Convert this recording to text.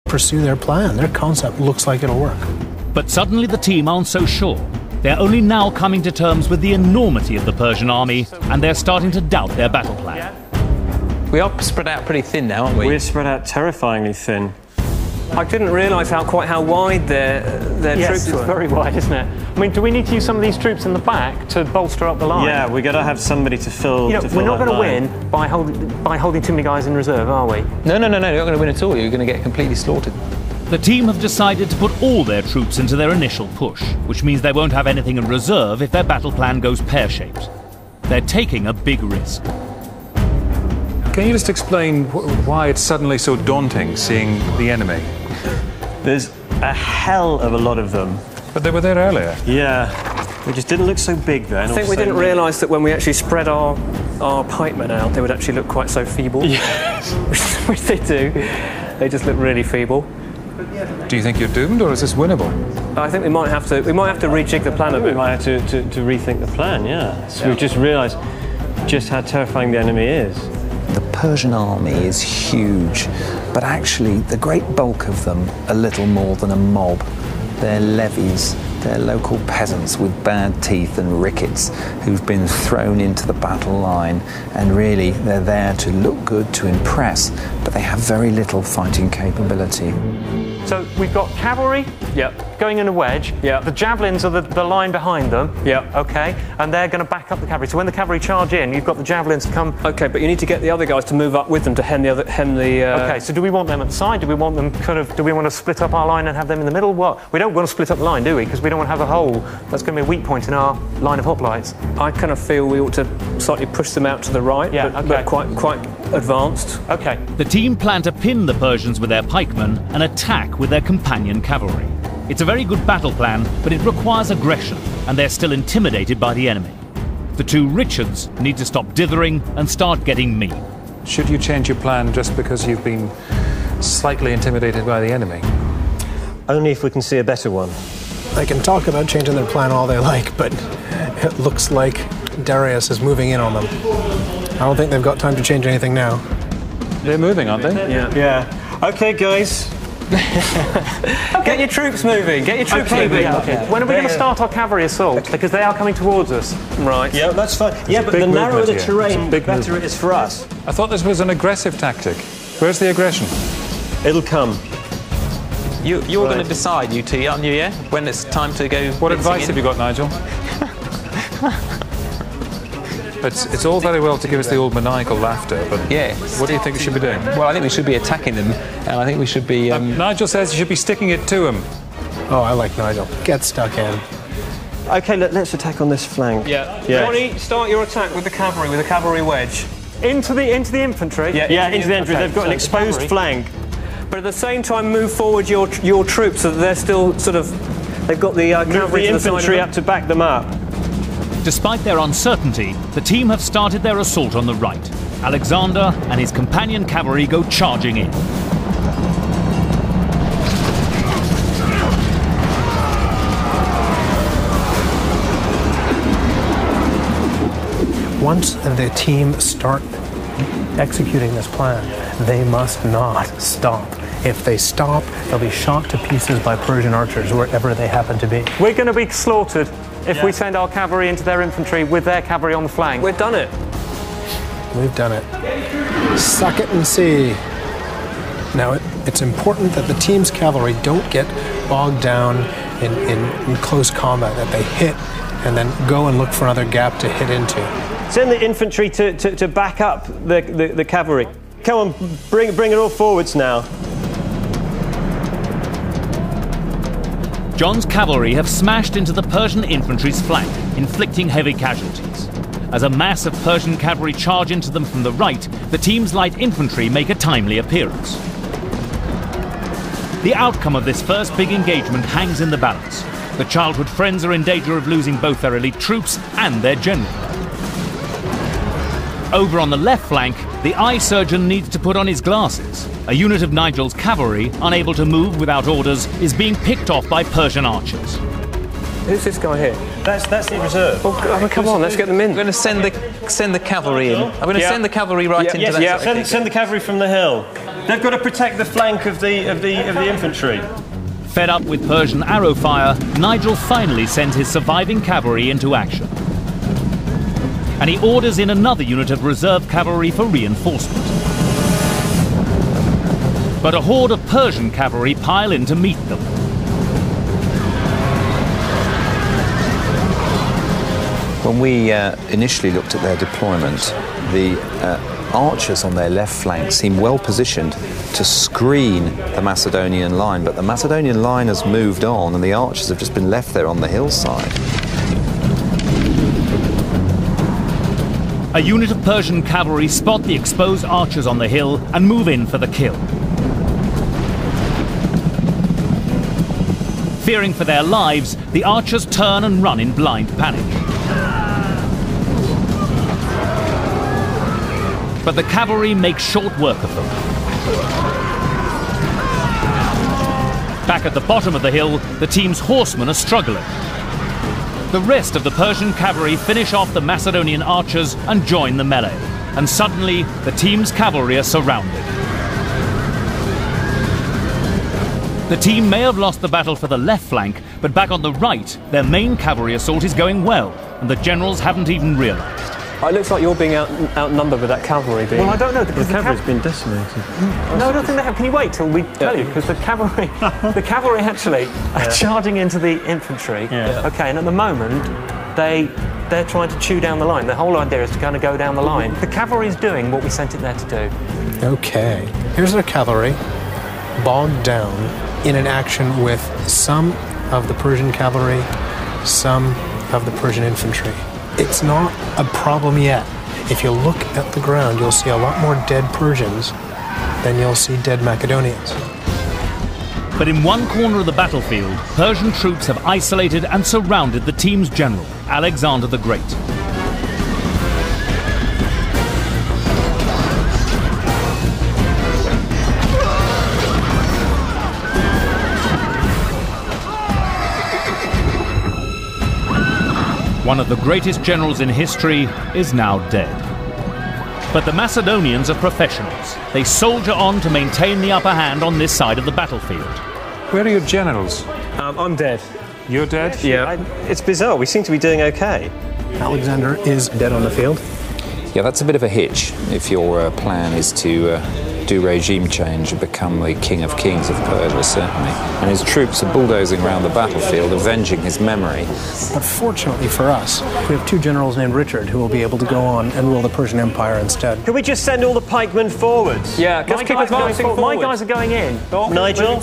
pursue their plan. Their concept looks like it'll work. But suddenly the team aren't so sure. They're only now coming to terms with the enormity of the Persian army, and they're starting to doubt their battle plan. We are spread out pretty thin now, aren't we? We're spread out terrifyingly thin. I didn't realise quite how wide their troops were. It's very wide, isn't it? I mean, do we need to use some of these troops in the back to bolster up the line? Yeah, we've got to have somebody to fill. We're not going to win by holding too many guys in reserve, are we? No, you're not going to win at all. You're going to get completely slaughtered. The team have decided to put all their troops into their initial push, which means they won't have anything in reserve if their battle plan goes pear-shaped. They're taking a big risk. Can you just explain why it's suddenly so daunting seeing the enemy? There's a hell of a lot of them. But they were there earlier. Yeah, they just didn't look so big then. I think we didn't realise that when we actually spread our pikemen out, they would actually look quite so feeble. Yes. Which they do. They just look really feeble. Do you think you're doomed, or is this winnable? I think we might have to rejig the plan a bit. We might have to rethink the plan, yeah. So we've just realised just how terrifying the enemy is. The Persian army is huge, but actually the great bulk of them are little more than a mob. They're levies, they're local peasants with bad teeth and rickets who've been thrown into the battle line, and really they're there to look good, to impress, but they have very little fighting capability. So we've got cavalry going in a wedge. The javelins are the line behind them. Okay, and they're going to back up the cavalry. So when the cavalry charge in, you've got the javelins to come. Okay, but you need to get the other guys to move up with them to hem the. Okay, so do we want them at the side? Do we want them do we want to split up our line and have them in the middle? What? We don't want to split up the line, do we? Because we don't want to have a hole that's going to be a weak point in our line of hoplites. I kind of feel we ought to slightly push them out to the right, but quite advanced. Okay. The team plan to pin the Persians with their pikemen and attack with their companion cavalry. It's a very good battle plan, but it requires aggression, and they're still intimidated by the enemy. The two Richards need to stop dithering and start getting mean. Should you change your plan just because you've been slightly intimidated by the enemy? Only if we can see a better one. They can talk about changing their plan all they like, but it looks like Darius is moving in on them. I don't think they've got time to change anything now. They're moving, aren't they? Yeah. Okay, guys. Get your troops moving. Get your troops moving. When are we going to start our cavalry assault? Because they are coming towards us. Right. Yeah, that's fine. Yeah, but the narrower the terrain, the better it is for us. I thought this was an aggressive tactic. Where's the aggression? It'll come. You're going to decide, you two, aren't you, yeah? When it's time to go... What advice have you got, Nigel? It's all very well to give us the old maniacal laughter, but what do you think we should be doing? Well, I think we should be attacking them, and I think we should be... Nigel says you should be sticking it to him. Oh, I like Nigel. Get stuck in. Okay, let's attack on this flank. Johnny, start your attack with the cavalry wedge. Into the infantry? Yeah, into the infantry. They've got an exposed flank. But at the same time, move forward your troops so that they're still sort of... They've got the cavalry the infantry up to back them up. Despite their uncertainty, the team have started their assault on the right. Alexander and his companion cavalry go charging in. Once the team start executing this plan, they must not stop. If they stop, they'll be shot to pieces by Persian archers wherever they happen to be. We're going to be slaughtered if we send our cavalry into their infantry with their cavalry on the flank. We've done it. We've done it. Suck it and see. Now, it's important that the team's cavalry don't get bogged down in close combat, that they hit and then go and look for another gap to hit into. Send the infantry to back up the cavalry. Come on, bring it all forwards now. John's cavalry have smashed into the Persian infantry's flank, inflicting heavy casualties. As a mass of Persian cavalry charge into them from the right, the team's light infantry make a timely appearance. The outcome of this first big engagement hangs in the balance. The childhood friends are in danger of losing both their elite troops and their general. Over on the left flank, the eye surgeon needs to put on his glasses. A unit of Nigel's cavalry, unable to move without orders, is being picked off by Persian archers. Who's this guy here? That's the reserve. Oh, come on, let's get them in. I'm going to send the cavalry in. I'm going to send the cavalry right into that. Send the cavalry from the hill. They've got to protect the flank of the infantry. Fed up with Persian arrow fire, Nigel finally sends his surviving cavalry into action. And he orders in another unit of reserve cavalry for reinforcement. But a horde of Persian cavalry pile in to meet them. When we initially looked at their deployment, the archers on their left flank seem well positioned to screen the Macedonian line, but the Macedonian line has moved on and the archers have just been left there on the hillside. A unit of Persian cavalry spot the exposed archers on the hill and move in for the kill. Fearing for their lives, the archers turn and run in blind panic. But the cavalry make short work of them. Back at the bottom of the hill, the team's horsemen are struggling. The rest of the Persian cavalry finish off the Macedonian archers and join the melee. And suddenly, the team's cavalry are surrounded. The team may have lost the battle for the left flank, but back on the right, their main cavalry assault is going well, and the generals haven't even realized. It looks like you're being outnumbered with that cavalry being... Well, I don't know. The cavalry's been decimated. No, I don't think they have. Can you wait till we tell you? Because the cavalry actually are charging into the infantry. Yeah. Okay, and at the moment, they're trying to chew down the line. The whole idea is to kind of go down the line. The cavalry is doing what we sent it there to do. Okay, here's their cavalry bogged down in an action with some of the Persian cavalry, some of the Persian infantry. It's not a problem yet. If you look at the ground, you'll see a lot more dead Persians than you'll see dead Macedonians. But in one corner of the battlefield, Persian troops have isolated and surrounded the team's general, Alexander the Great. One of the greatest generals in history is now dead. But the Macedonians are professionals. They soldier on to maintain the upper hand on this side of the battlefield. Where are your generals? I'm dead. You're dead? Yeah. It's bizarre. We seem to be doing okay. Alexander is dead on the field. Yeah, that's a bit of a hitch if your plan is to do regime change and become the king of kings of Persia, certainly. And his troops are bulldozing around the battlefield, avenging his memory. But fortunately for us, we have two generals named Richard who will be able to go on and rule the Persian Empire instead. Can we just send all the pikemen forwards? Yeah, just keep advancing forwards. My guys are going in. Nigel?